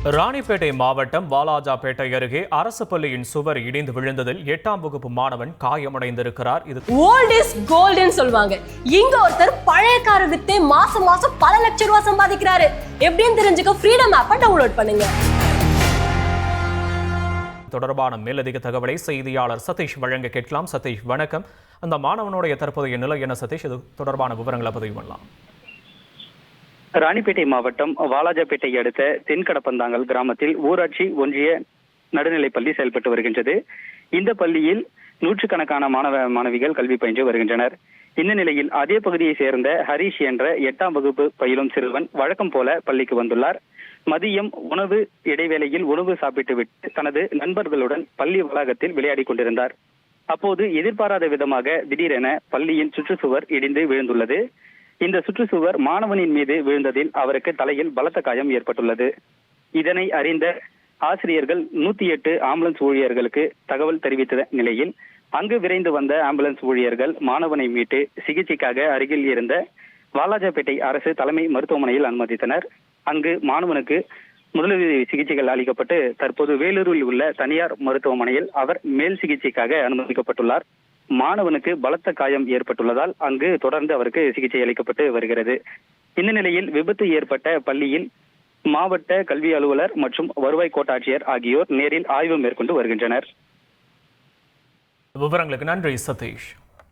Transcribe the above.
ராணிப்பேட்டை மாவட்டம் வாலாஜாபேட்டை அருகே அரசு பள்ளியின் சுவர் இடிந்து விழுந்ததில் 8ஆம் வகுப்பு மாணவன் காயமடைந்திருக்கிறார். இது ஓல்ட் இஸ் கோல்டுன்னு சொல்லுவாங்க. இங்க ஒருத்தர் பழைய காரை வித்தே மாசம் பல லட்சம் ரூபாய் சம்பாதிக்கிறாரு. எப்படின்னு தெரிஞ்சுக்க ஃப்ரீடம் ஆப்பை டவுன்லோட் பண்ணுங்க. தொடர்பான மேலதிக தகவலை செய்தியாளர் சதீஷ் வழங்க கேட்கலாம். சதீஷ் வணக்கம். அந்த மாணவனுடைய தற்போதைய நிலை என்ன சதீஷ்? இது தொடர்பான விவரங்களை பதிவு பண்ணலாம். ராணிப்பேட்டை மாவட்டம் வாலாஜாபேட்டை அடுத்த தென்கடப்பந்தாங்கல் கிராமத்தில் ஊராட்சி ஒன்றிய நடுநிலைப்பள்ளி செயல்பட்டு வருகின்றது. இந்த பள்ளியில் நூற்றுக்கணக்கான மாணவிகள் கல்வி பயின்று வருகின்றனர். இந்த நிலையில் அதே பகுதியை சேர்ந்த ஹரிஷ் என்ற 8ஆம் வகுப்பு பயிலும் சிறுவன் வழக்கம் போல பள்ளிக்கு வந்துள்ளார். மதியம் உணவு இடைவேளையில் உணவு சாப்பிட்டு விட்டு தனது நண்பர்களுடன் பள்ளி வளாகத்தில் விளையாடி கொண்டிருந்தார். அப்போது எதிர்பாராத விதமாக திடீரென பள்ளியின் சுற்றுச்சுவர் இடிந்து விழுந்துள்ளது. இந்த சுற்றுச்சுவர் மாணவனின் மீது விழுந்ததில் அவருக்கு தலையில் பலத்த காயம் ஏற்பட்டுள்ளது. இதனை அறிந்த ஆசிரியர்கள் 108 ஆம்புலன்ஸ் ஊழியர்களுக்கு தகவல் தெரிவித்த நிலையில் அங்கு விரைந்து வந்த ஆம்புலன்ஸ் ஊழியர்கள் மாணவனை மீட்டு சிகிச்சைக்காக அருகில் இருந்த வாலாஜாபேட்டை அரசு தலைமை மருத்துவமனையில் அனுமதித்தனர். அங்கு மாணவனுக்கு முதலுதவி சிகிச்சைகள் அளிக்கப்பட்டு தற்போது வேலூரில் உள்ள தனியார் மருத்துவமனையில் அவர் மேல் சிகிச்சைக்காக அனுமதிக்கப்பட்டுள்ளார். மாணவனுக்கு பலத்த காயம் ஏற்பட்டுள்ளதால் அங்கு தொடர்ந்து அவருக்கு சிகிச்சை அளிக்கப்பட்டு வருகிறது. இந்த நிலையில் விபத்து ஏற்பட்ட பள்ளியில் மாவட்ட கல்வி அலுவலர் மற்றும் வருவாய் கோட்டாட்சியர் ஆகியோர் நேரில் ஆய்வு மேற்கொண்டு வருகின்றனர். விவரங்களுக்கு நன்றி சதீஷ்.